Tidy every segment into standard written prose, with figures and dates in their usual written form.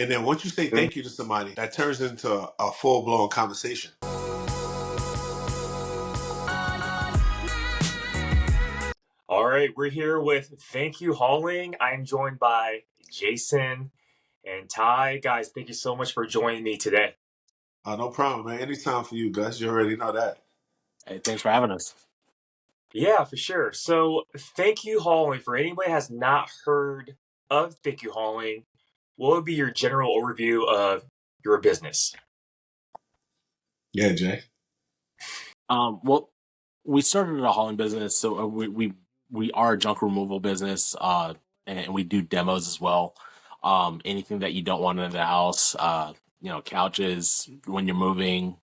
And then once you say thank you to somebody, that turns into a full blown conversation. All right, we're here with Thank You Hauling. I'm joined by Jason and Ty. Guys, thank you so much for joining me today. No problem, man. Anytime for you, Gus. You already know that. Hey, thanks for having us. Yeah, for sure. So, Thank You Hauling, for anybody who has not heard of Thank You Hauling, what would be your general overview of your business? Yeah, Jay. Well, we started a hauling business, so we are a junk removal business, and we do demos as well. Anything that you don't want in the house, couches when you're moving,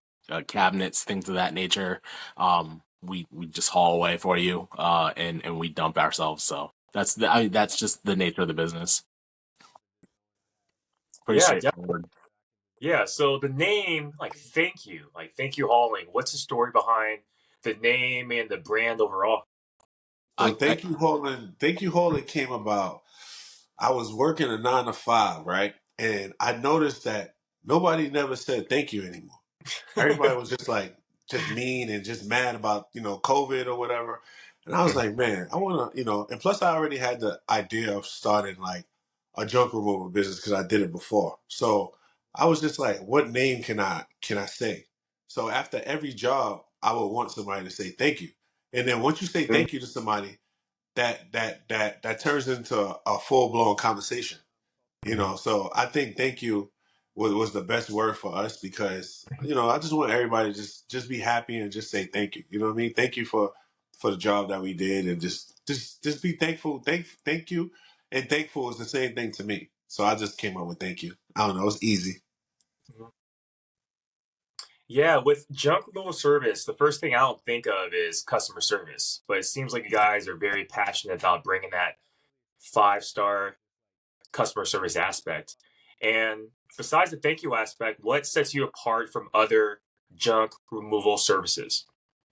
cabinets, things of that nature. We just haul away for you, and we dump ourselves. So that's just the nature of the business. Pretty Yeah, straightforward. yeah. So the name, like Thank You Hauling. What's the story behind the name and the brand overall? So I Thank you, Holden came about. I was working a 9 to 5, right? And I noticed that nobody never said thank you anymore. Everybody was just like just mean and just mad about, COVID or whatever. And I was like, man, I want to, and plus I already had the idea of starting like a junk removal business because I did it before. So I was just like, what name can I say? So after every job, I would want somebody to say thank you. And then once you say thank you to somebody, that turns into a full blown conversation. So I think thank you was the best word for us because I just want everybody to just be happy and just say thank you. You know what I mean? Thank you for the job that we did and just be thankful. Thank you, and thankful is the same thing to me. So I just came up with thank you. I don't know. It's easy. Yeah, with junk removal service, the first thing I don't think of is customer service. But it seems like you guys are very passionate about bringing that 5-star customer service aspect. And besides the thank you aspect, what sets you apart from other junk removal services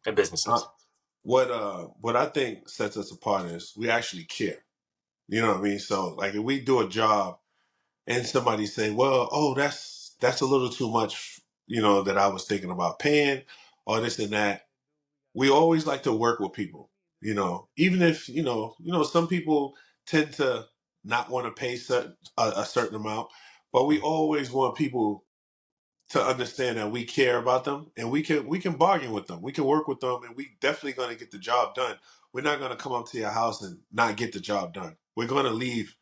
and Uh, businesses? what I think sets us apart is we actually care. You know what I mean? So like if we do a job and somebody say, "Well, oh, that's a little too much," that I was thinking about paying, or this and that. We always like to work with people, even if some people tend to not want to pay a certain amount, but we always want people to understand that we care about them and we can bargain with them, we can work with them, and we definitely going to get the job done. We're not going to come up to your house and not get the job done. We're going to leave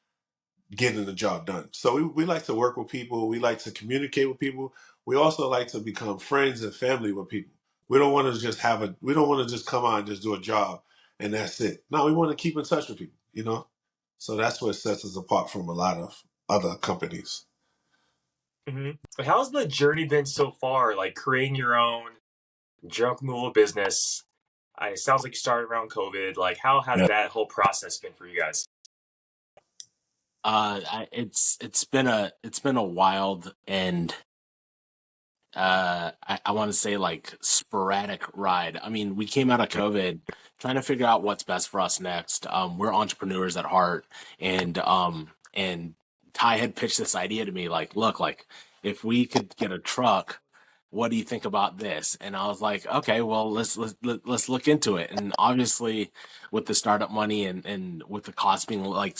getting the job done. So we like to work with people. We like to communicate with people. We also like to become friends and family with people. We don't want to just come on and just do a job and that's it. No, we want to keep in touch with people. So that's what sets us apart from a lot of other companies. Hmm. How's the journey been so far? Like creating your own junk removal business. It sounds like you started around COVID. Like, how has Yeah. that whole process been for you guys? It's been a wild and I want to say like sporadic ride. I mean, we came out of COVID trying to figure out what's best for us next. We're entrepreneurs at heart, and Ty had pitched this idea to me like, look, like if we could get a truck, what do you think about this? And I was like, okay, well, let's look into it. And obviously, with the startup money and with the cost being like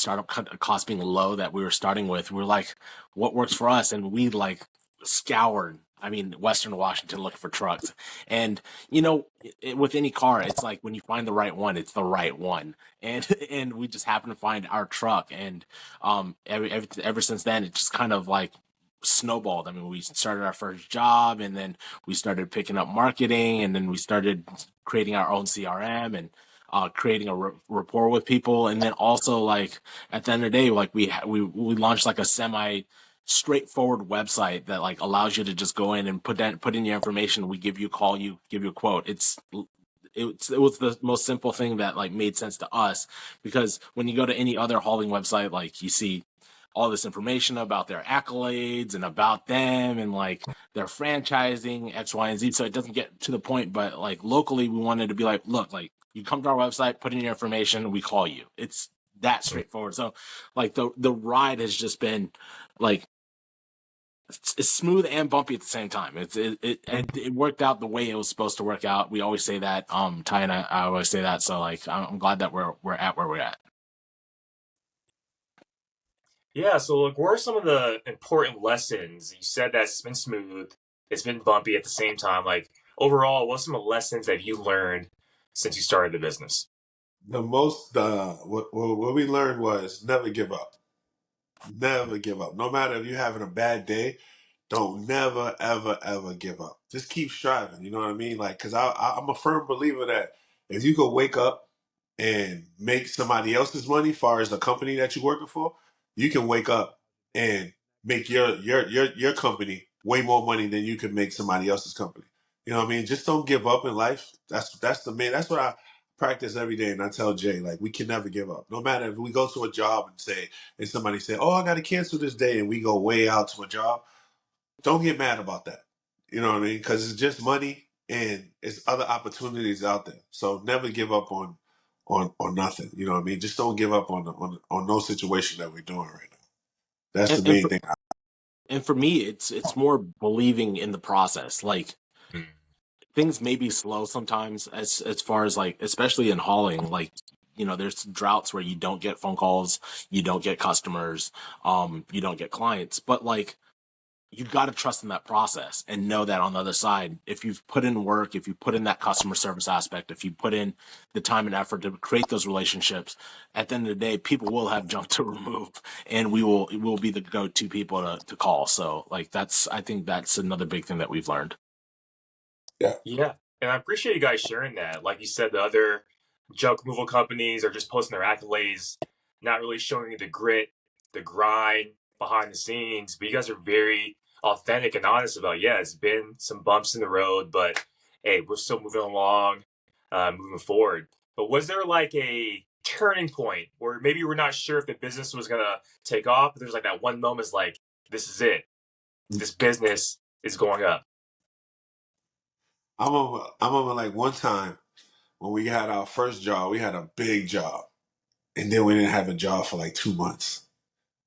cost being low that we were starting with, we were like, what works for us? And we like scoured. I mean, Western Washington looking for trucks. And, with any car, it's like when you find the right one, it's the right one. And, and we just happened to find our truck. And, ever since then, it just kind of like snowballed. I mean, we started our first job and then we started picking up marketing and then we started creating our own CRM and, creating a rapport with people. And then also like at the end of the day, like we launched like a straightforward website that like allows you to just go in and put in your information. We give you a call, you give you a quote. It was the most simple thing that like made sense to us, because when you go to any other hauling website, like you see all this information about their accolades and about them and like their franchising X, Y, and Z. So it doesn't get to the point. But like locally, we wanted to be like, look, like you come to our website, put in your information, we call you. It's that straightforward. So like the ride has just been like it's smooth and bumpy at the same time. It worked out the way it was supposed to work out. We always say that. Ty and I always say that. So like, I'm glad that we're at where we're at. Yeah, so look, what are some of the important lessons? You said that it's been smooth, it's been bumpy at the same time. Like overall, what's some of the lessons that you learned since you started the business? What we learned was never give up. Never give up. No matter if you're having a bad day, don't never ever ever give up. Just keep striving. You know what I mean? Like, cause I'm a firm believer that if you could wake up and make somebody else's money, far as the company that you're working for, you can wake up and make your company way more money than you can make somebody else's company. You know what I mean? Just don't give up in life. That's the main. That's what I practice every day, and I tell Jay, like, we can never give up. No matter if we go to a job and somebody say, "Oh, I got to cancel this day," and we go way out to a job, don't get mad about that. You know what I mean? Because it's just money and it's other opportunities out there. So never give up on nothing. You know what I mean? Just don't give up on no situation that we're doing right now. That's And, the and main for thing. and for me, it's more believing in the process. Like Mm. things may be slow sometimes, as far as like, especially in hauling. Like, there's droughts where you don't get phone calls, you don't get customers, you don't get clients. But like, you got to trust in that process and know that on the other side, if you've put in work, if you put in that customer service aspect, if you put in the time and effort to create those relationships, at the end of the day, people will have junk to remove, and we will be the go-to people to call. So like, I think that's another big thing that we've learned. Yeah. Yeah, and I appreciate you guys sharing that. Like you said, the other junk removal companies are just posting their accolades, not really showing you the grit, the grind behind the scenes. But you guys are very authentic and honest about, yeah, it's been some bumps in the road, but hey, we're still moving along, moving forward. But was there like a turning point where maybe we're not sure if the business was gonna take off, but there's like that one moment is like, this is it. This business is going up. I'm on like one time when we had our first job, we had a big job, and then we didn't have a job for like 2 months,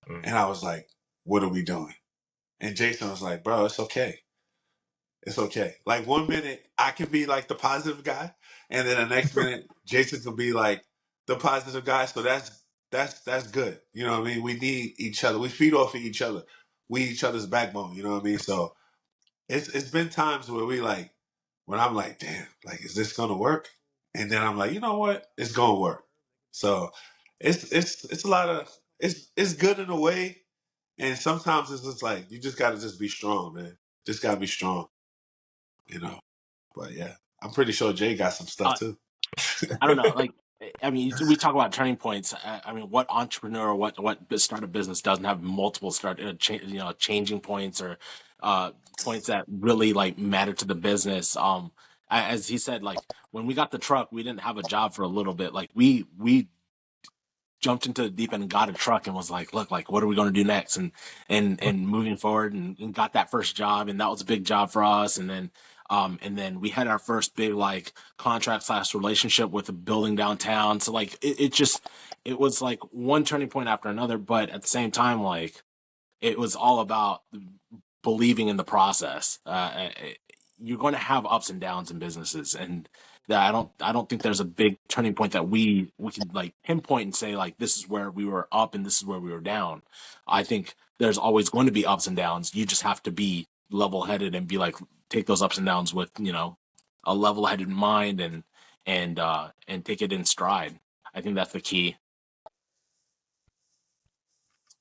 Mm. and I was like, "What are we doing?" And Jason was like, "Bro, it's okay. It's okay." Like one minute I can be like the positive guy, and then the next minute Jason can be like the positive guy. So that's good. You know what I mean? We need each other. We feed off of each other. We each other's backbone. You know what I mean? So it's been times where we like when I'm like, damn, like is this gonna work? And then I'm like, you know what? It's gonna work. So it's a lot of it's good in a way, and sometimes it's just like you just gotta just be strong, man. Just gotta be strong, you know. But yeah, I'm pretty sure Jay got some stuff Uh, too. I don't know. Like, I mean, we talk about turning points. I mean, what entrepreneur, what startup business doesn't have multiple changing points or points that really like matter to the business? As he said, like when we got the truck, we didn't have a job for a little bit. Like we jumped into the deep end and got a truck and was like, look, like what are we going to do next? And moving forward and got that first job, and that was a big job for us. And then we had our first big like contract slash relationship with a building downtown. So like it was like one turning point after another, but at the same time, like it was all about believing in the process. You're going to have ups and downs in businesses, and that I don't think there's a big turning point that we could like pinpoint and say like this is where we were up and this is where we were down. I think there's always going to be ups and downs. You just have to be level headed and be like take those ups and downs with a level headed mind and take it in stride. I think that's the key.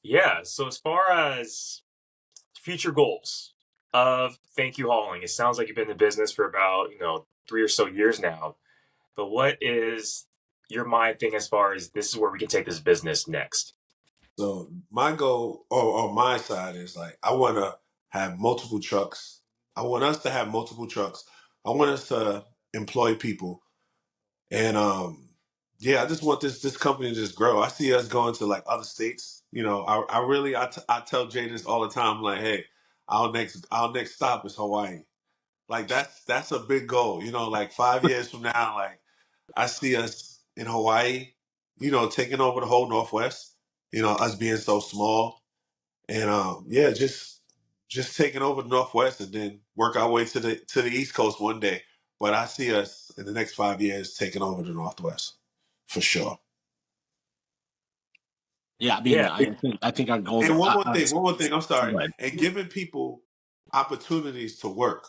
Yeah. So as far as future goals of Thank You Hauling, it sounds like you've been in the business for about 3 or so years now. But what is your mind thing as far as this is where we can take this business next? So my goal or on my side is like I want to have multiple trucks. I want us to have multiple trucks. I want us to employ people. And yeah, I just want this company to just grow. I see us going to like other states. You know, I really I tell Jay this all the time. Like, hey, our next stop is Hawaii. Like that's a big goal. You know, like 5 years from now, like I see us in Hawaii. You know, taking over the whole Northwest. You know, us being so small, and yeah, just just taking over the Northwest and then work our way to the East Coast one day. But I see us in the next 5 years taking over the Northwest for sure. Yeah, I mean, Yeah, I think our goals And are. one more thing. I'm Go sorry. ahead. And giving people opportunities to work.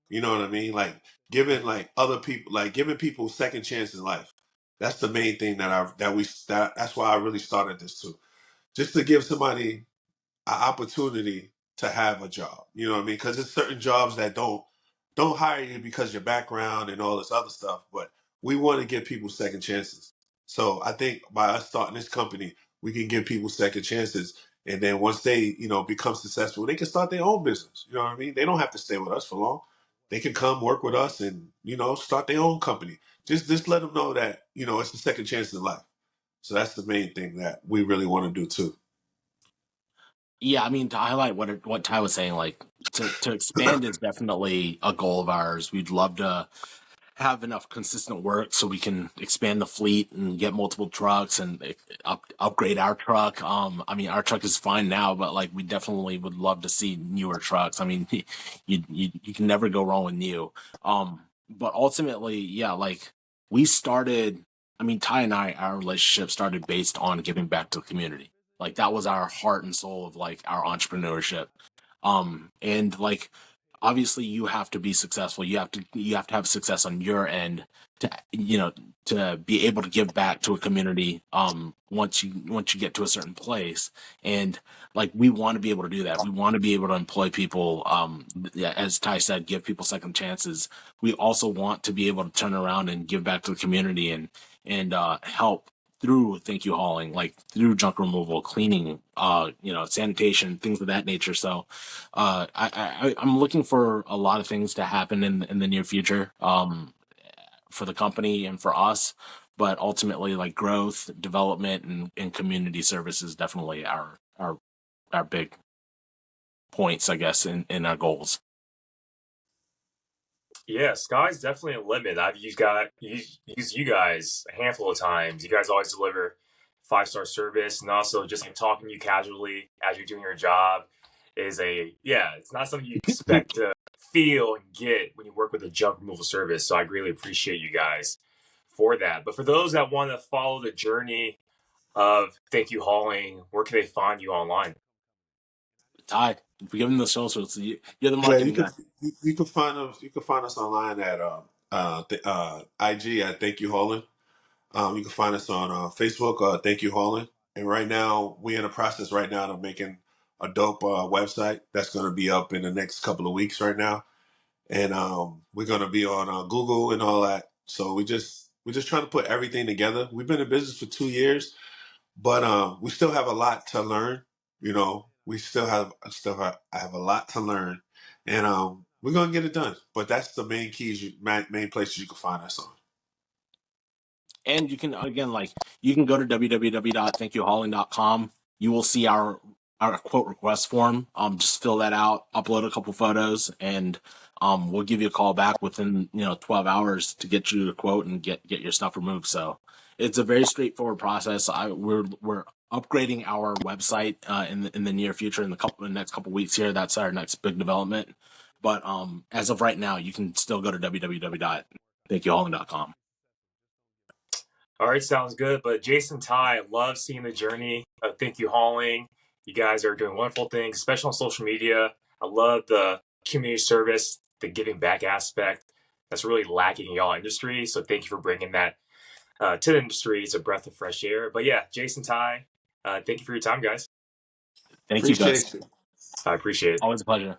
You know what I mean? Like giving like other people, like giving people second chances in life. That's the main thing that's why I really started this too. Just to give somebody an opportunity to have a job. You know what I mean? Because there's certain jobs that don't hire you because of your background and all this other stuff. But we want to give people second chances. So I think by us starting this company, we can give people second chances. And then once they, become successful, they can start their own business. You know what I mean? They don't have to stay with us for long. They can come work with us and, start their own company. Just let them know that, it's a second chance in life. So that's the main thing that we really want to do too. Yeah, I mean, to highlight what Ty was saying, like to expand is definitely a goal of ours. We'd love to have enough consistent work so we can expand the fleet and get multiple trucks and upgrade our truck. I mean, our truck is fine now, but like we definitely would love to see newer trucks. I mean, you can never go wrong with new. But ultimately, yeah, like we started. I mean, Ty and our relationship started based on giving back to the community. Like that was our heart and soul of like our entrepreneurship. And like obviously you have to be successful. You have to have success on your end to to be able to give back to a community once you get to a certain place. And like we want to be able to do that. We want to be able to employ people, yeah, as Ty said, give people second chances. We also want to be able to turn around and give back to the community and help through thank you hauling, like through junk removal, cleaning, sanitation, things of that nature. So I'm looking for a lot of things to happen in the near future, for the company and for us, but ultimately like growth, development, and community service is definitely our big points, I guess, in our goals. yeah, sky's definitely a limit. I've used you guys a handful of times. You guys always deliver 5-star service, and also just like talking to you casually as you're doing your job is it's not something you expect to feel and get when you work with a junk removal service. So I greatly appreciate you guys for that. But for those that want to follow the journey of Thank You Hauling, where can they find you online? Ty, give them the socials. You're the Yeah, you marketing can guy. you can find us online at IG at Thank You Holland. You can find us on Facebook, Thank You Holland. And right now we're in the process right now of making a dope website that's going to be up in the next couple of weeks right now, and we're going to be on Google and all that. So we're just trying to put everything together. We've been in business for 2 years, but we still have a lot to learn. We I have a lot to learn, and we're gonna get it done. But that's the main keys, main places you can find us on. And you can again, like you can go to www.thankyouhauling.com. You will see our quote request form. Just fill that out, upload a couple photos, and we'll give you a call back within 12 hours to get you a quote and get your stuff removed. So it's a very straightforward process. We're upgrading our website in the near future, in the next couple weeks here. That's our next big development. But as of right now, you can still go to www.thankyouhauling.com. All right, sounds good. But Jason, Ty, I love seeing the journey of Thank You Hauling. You guys are doing wonderful things, especially on social media. I love the community service, the giving back aspect. That's really lacking in y'all industry. So thank you for bringing that to the industry. It's a breath of fresh air. But yeah, Jason, Ty, thank you for your time, guys. Thank you, Gus. Appreciate you. I appreciate it. Always a pleasure.